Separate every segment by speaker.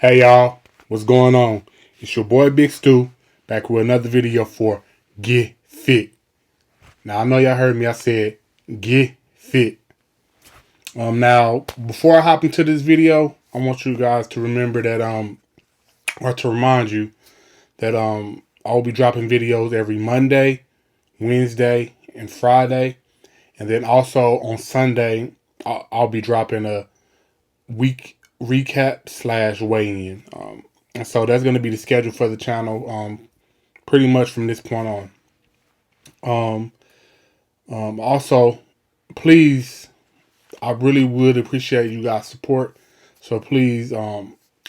Speaker 1: Hey y'all, what's going on? It's your boy Big Stu back with another video for Get Fit. Now I know y'all heard me. I said Get Fit. Now before I hop into this video, I want you guys to remember that or to remind you that I'll be dropping videos every Monday, Wednesday, and Friday, and then also on Sunday I'll be dropping a week recap / weigh-in. And so that's going to be the schedule for the channel pretty much from this point on. Also, please, I really would appreciate you guys' support. So please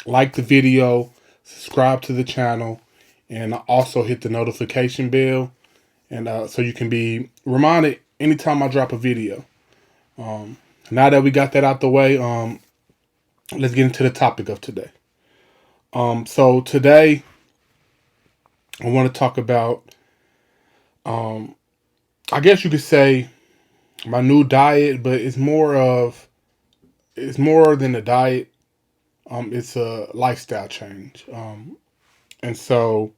Speaker 1: like the video, subscribe to the channel, and also hit the notification bell, and so you can be reminded anytime I drop a video. Now that we got that out the way, let's get into the topic of today. So today I want to talk about, I guess you could say my new diet, but it's more than a diet. It's a lifestyle change. And so,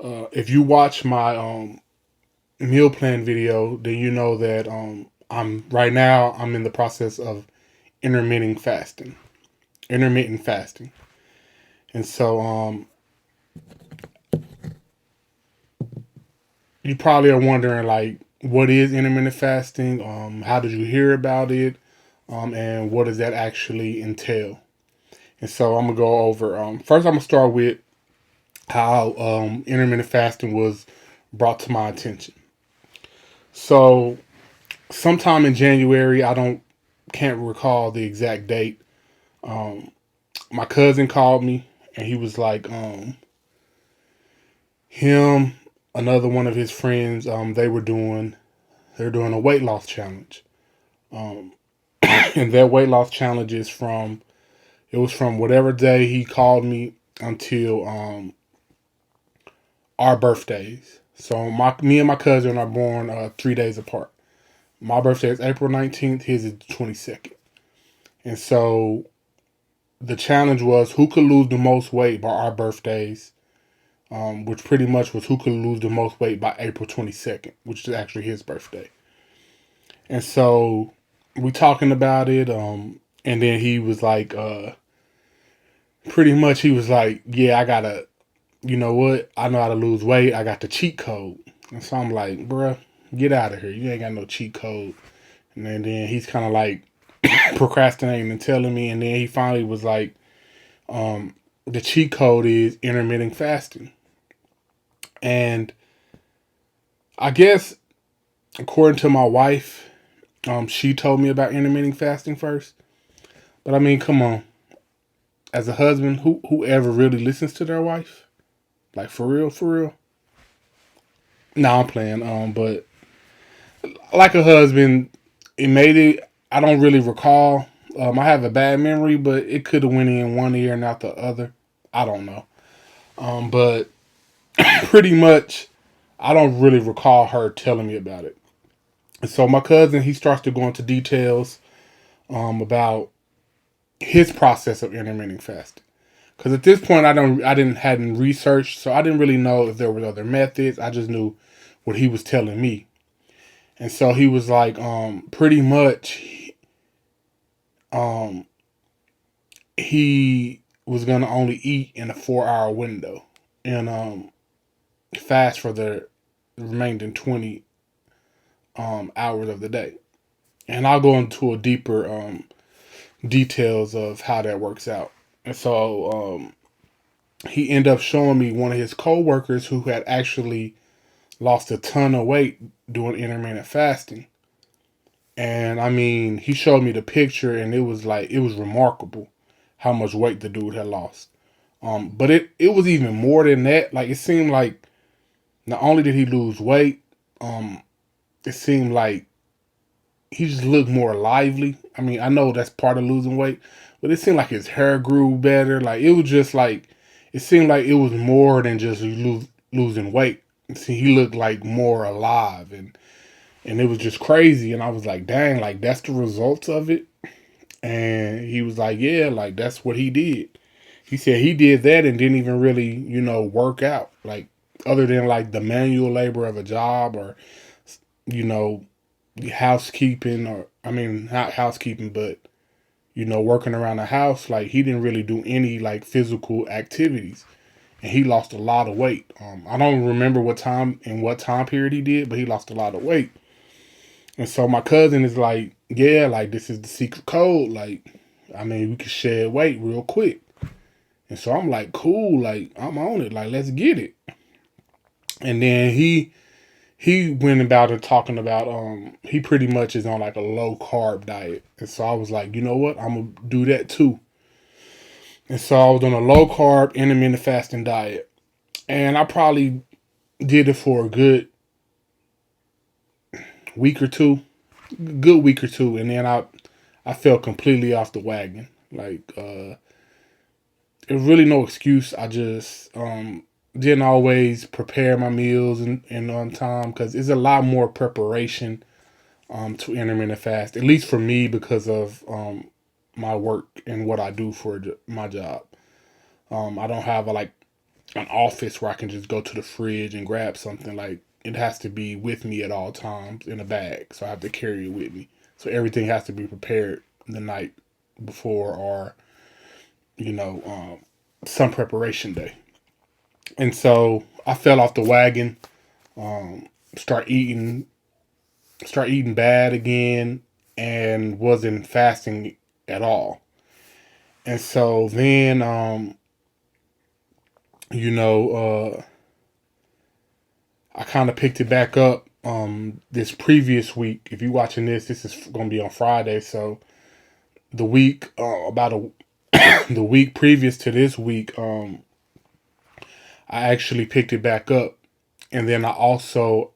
Speaker 1: if you watch my, meal plan video, then you know that, I'm in the process of intermittent fasting. And so, you probably are wondering, like, what is intermittent fasting? How did you hear about it? And what does that actually entail? And so I'm gonna go over. First, I'm gonna start with how intermittent fasting was brought to my attention. So, sometime in January, can't recall the exact date. My cousin called me, and he was like, him, another one of his friends, they're doing a weight loss challenge. And that weight loss challenge was from whatever day he called me until our birthdays. So me and my cousin are born 3 days apart. My birthday is April 19th, his is the 22nd. And so the challenge was who could lose the most weight by our birthdays, which pretty much was who could lose the most weight by April 22nd, which is actually his birthday. And so we talking about it, and then he was like, pretty much he was like, yeah, you know what? I know how to lose weight. I got the cheat code. And so I'm like, bruh, get out of here. You ain't got no cheat code. And then he's kind of like procrastinating and telling me. And then he finally was like, the cheat code is intermittent fasting. And I guess, according to my wife, she told me about intermittent fasting first. But I mean, come on. As a husband, whoever really listens to their wife? Like, for real, for real? No, I'm playing. But like a husband, it made it. I don't really recall. I have a bad memory, but it could have went in one ear and out the other. I don't know. But pretty much, I don't really recall her telling me about it. And so my cousin, he starts to go into details about his process of intermittent fasting. Because at this point, hadn't researched, so I didn't really know if there were other methods. I just knew what he was telling me. And so he was like, pretty much, he was gonna only eat in a 4-hour window and fast for the remaining 20 hours of the day. And I'll go into a deeper details of how that works out. And so he ended up showing me one of his coworkers who had actually lost a ton of weight doing intermittent fasting. And I mean, he showed me the picture, and it was remarkable how much weight the dude had lost. But it was even more than that. Like, it seemed like not only did he lose weight, it seemed like he just looked more lively. I mean, I know that's part of losing weight, but it seemed like his hair grew better. Like, it was just like, it seemed like it was more than just losing weight. See, he looked like more alive, and it was just crazy. And I was like, dang, like, that's the results of it. And he was like, yeah, like, that's what he did. He said he did that and didn't even really, work out. Like, other than like the manual labor of a job, or, you know, housekeeping, or, I mean, not housekeeping, but, working around the house. Like, he didn't really do any like physical activities. And he lost a lot of weight. I don't remember what time period he did, but he lost a lot of weight. And so my cousin is like, yeah, like, this is the secret code. Like, I mean, we can shed weight real quick. And so I'm like, cool, like, I'm on it. Like, let's get it. And then he went about it talking about he pretty much is on like a low carb diet. And so I was like, you know what? I'm gonna do that too. And so I was on a low carb intermittent fasting diet. And I probably did it for a good week or two. Good week or two. And then I fell completely off the wagon. Like, there's really no excuse. I just didn't always prepare my meals and on time, because it's a lot more preparation to intermittent fast, at least for me, because of my work and what I do for my job. I don't have like an office where I can just go to the fridge and grab something. Like, it has to be with me at all times in a bag, so I have to carry it with me. So everything has to be prepared the night before, or some preparation day. And so I fell off the wagon, um, start eating, start eating bad again, and wasn't fasting at all. And so then, you know, I kind of picked it back up this previous week. If you're watching this is going to be on Friday. So the week the week previous to this week, I actually picked it back up, and then I also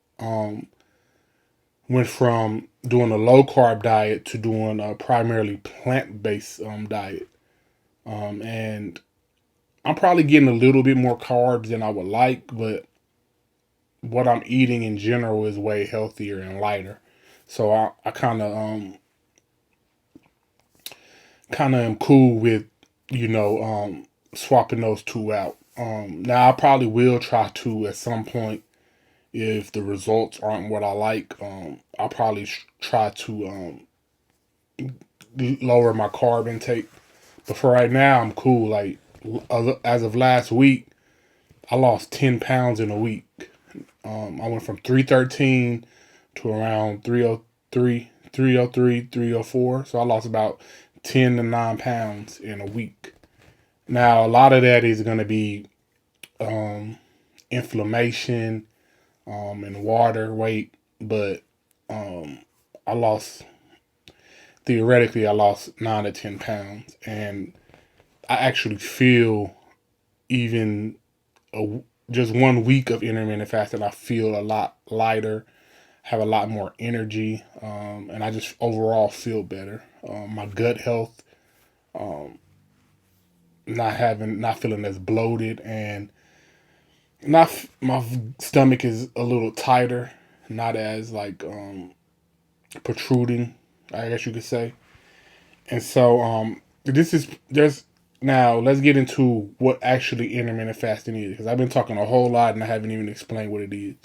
Speaker 1: went from doing a low carb diet to doing a primarily plant based diet. And I'm probably getting a little bit more carbs than I would like, but what I'm eating in general is way healthier and lighter. So I kind of am cool with swapping those two out. Now I probably will try to at some point, if the results aren't what I like. I'll probably try to lower my carb intake. But for right now, I'm cool. Like, as of last week, I lost 10 pounds in a week. I went from 313 to around 303, 303, 304. So I lost about 10 to 9 pounds in a week. Now, a lot of that is going to be inflammation and water weight. But I lost, theoretically, I lost 9 to 10 pounds. And I actually feel, even just 1 week of intermittent fasting, I feel a lot lighter, have a lot more energy, and I just overall feel better. My gut health, not feeling as bloated, and not my stomach is a little tighter, not as like protruding, I guess you could say. And so this is there's now let's get into what actually intermittent fasting is, because I've been talking a whole lot and I haven't even explained what it is.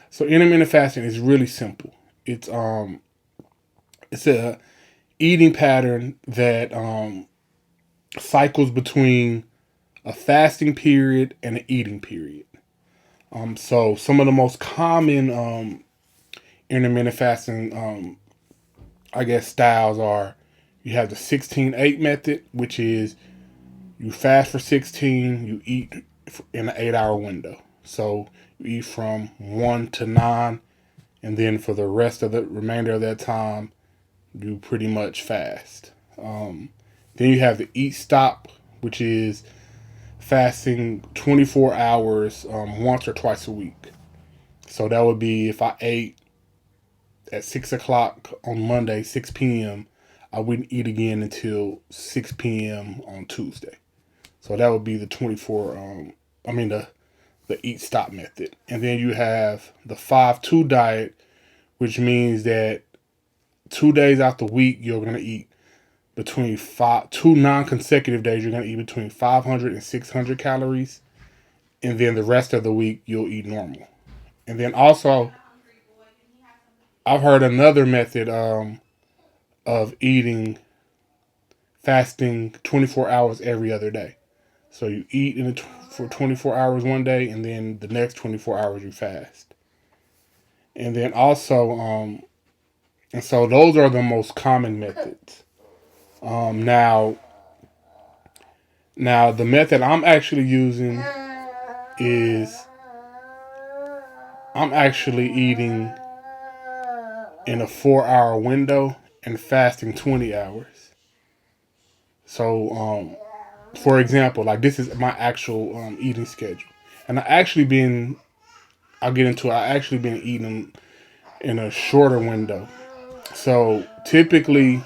Speaker 1: So intermittent fasting is really simple. It's a eating pattern that cycles between a fasting period and an eating period. So some of the most common intermittent fasting, I guess, styles are: you have the 16-8 method, which is you fast for 16, you eat in an 8 hour window. So you eat from 1 to 9, and then for the rest of the remainder of that time, you pretty much fast. Then you have the eat stop, which is fasting 24 hours once or twice a week. So that would be if I ate at 6 o'clock on Monday, 6 p.m., I wouldn't eat again until 6 p.m. on Tuesday. So that would be the 24, the eat stop method. And then you have the 5-2 diet, which means that 2 days out the week, you're going to eat between 2 non-consecutive days, you're going to eat between 500 and 600 calories. And then the rest of the week, you'll eat normal. And then also, I've heard another method of eating, fasting 24 hours every other day. So you eat for 24 hours one day, and then the next 24 hours you fast. And then also, and so those are the most common methods. Now, the method I'm actually using is I'm actually eating in a 4 hour window and fasting 20 hours. So, for example, like this is my actual eating schedule. And I'll get into it, I actually been eating in a shorter window. So typically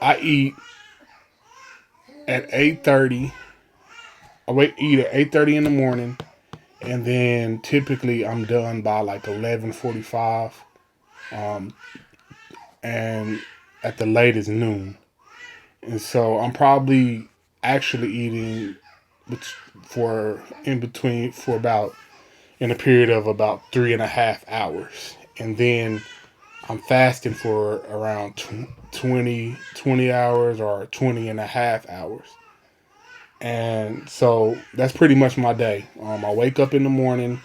Speaker 1: I eat at 8:30. Eat at 8:30 in the morning, and then typically I'm done by like 11:45, and at the latest noon. And so I'm probably actually eating for in between for about in a period of about 3.5 hours, and then I'm fasting for around 20 hours or 20 and a half hours. And so that's pretty much my day. I wake up in the morning,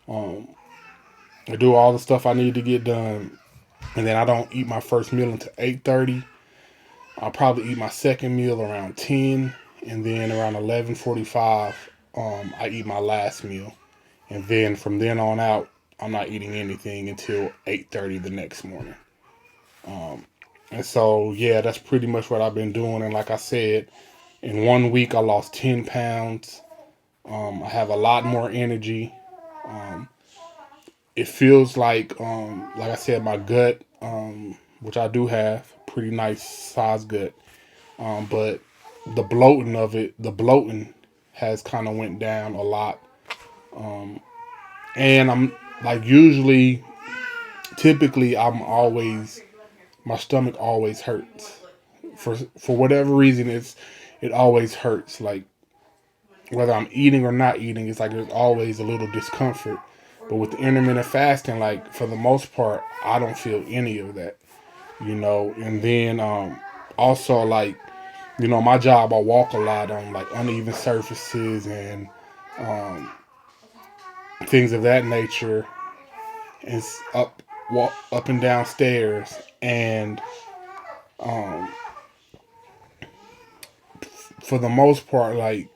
Speaker 1: um, I do all the stuff I need to get done, and then I don't eat my first meal until 8:30. I'll probably eat my second meal around 10, and then around 11:45, I eat my last meal, and then from then on out, I'm not eating anything until 8:30 the next morning. And so yeah, that's pretty much what I've been doing. And like I said, in 1 week I lost 10 pounds. I have a lot more energy. Um, it feels like I said, my gut, which I do have, pretty nice size gut. But the bloating has kind of went down a lot. And I'm like typically, my stomach always hurts for whatever reason. It always hurts. Like whether I'm eating or not eating, it's like there's always a little discomfort. But with the intermittent fasting, like for the most part, I don't feel any of that, And then also like, my job, I walk a lot on like uneven surfaces and um, things of that nature, and walk up and down stairs, and um, for the most part, like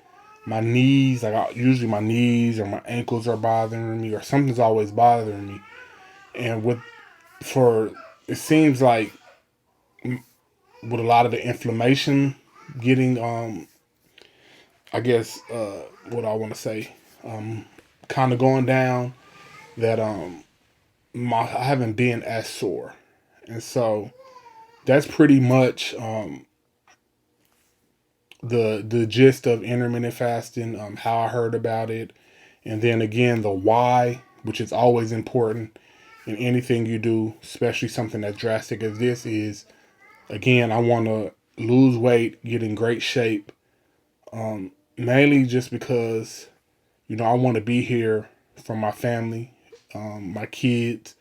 Speaker 1: my knees, usually my knees or my ankles are bothering me, or something's always bothering me. And for it seems like with a lot of the inflammation getting, I guess, what I want to say, kind of going down, that I haven't been as sore, and so that's pretty much the gist of intermittent fasting, how I heard about it, and then again the why, which is always important in anything you do, especially something as drastic as this is. Again, I want to lose weight, get in great shape, mainly just because I want to be here for my family, my kids.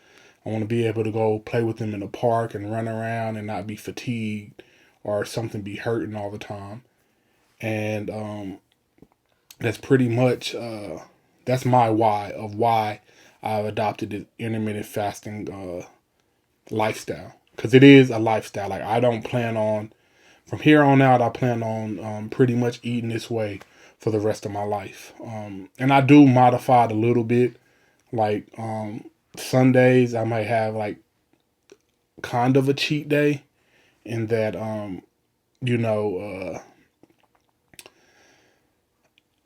Speaker 1: I want to be able to go play with them in the park and run around and not be fatigued or something be hurting all the time. And that's pretty much that's my why I've adopted the intermittent fasting lifestyle, because it is a lifestyle. Like I don't plan on from here on out. I plan on pretty much eating this way for the rest of my life. And I do modify it a little bit. Like Sundays, I might have like kind of a cheat day, in that you know.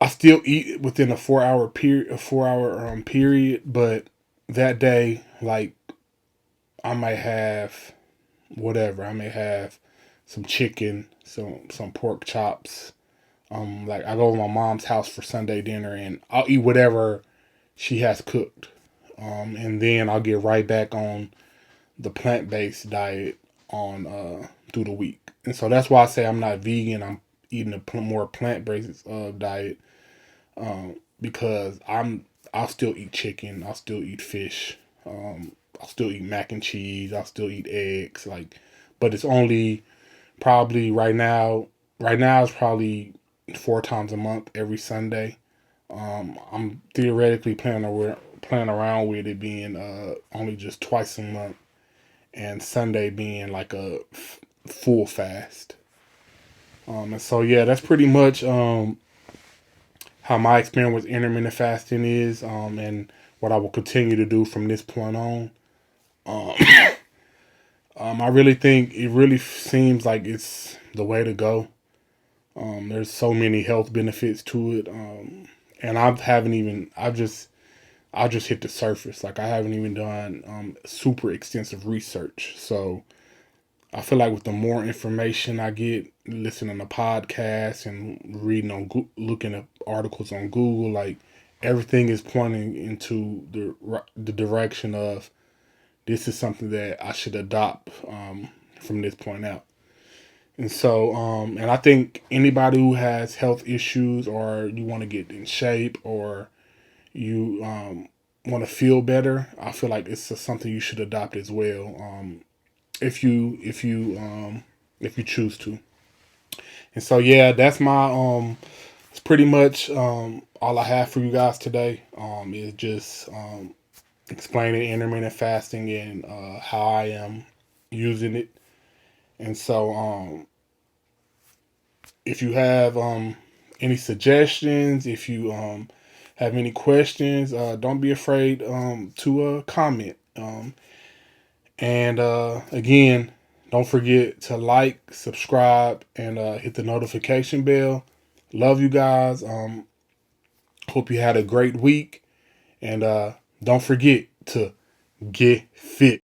Speaker 1: I still eat within a 4 hour period, period, but that day, like I might have whatever. I may have some chicken, some pork chops. Like I go to my mom's house for Sunday dinner, and I'll eat whatever she has cooked. And then I'll get right back on the plant based diet on through the week. And so that's why I say I'm not vegan. I'm eating a more plant-based diet, because I'll still eat chicken. I'll still eat fish. I'll still eat mac and cheese. I'll still eat eggs. Like, but it's only probably right now. Right now it's probably 4 times a month, every Sunday. I'm theoretically playing around with it being only just twice a month, and Sunday being like a full fast. And so yeah, that's pretty much how my experience with intermittent fasting is, and what I will continue to do from this point on. Um, I really think it really seems like it's the way to go. There's so many health benefits to it, and I just hit the surface. Like, I haven't even done super extensive research. So I feel like with the more information I get, listening to podcasts and reading looking at articles on Google, like, everything is pointing into the direction of this is something that I should adopt from this point out. And so, and I think anybody who has health issues, or you want to get in shape, or you want to feel better, I feel like it's something you should adopt as well, if you choose to. And so, yeah, that's my it's pretty much all I have for you guys today. Is just explaining intermittent fasting and how I am using it. And so, if you have any suggestions, if you have any questions, don't be afraid to comment. And again, don't forget to like, subscribe, and hit the notification bell. Love you guys. Hope you had a great week. And don't forget to get fit.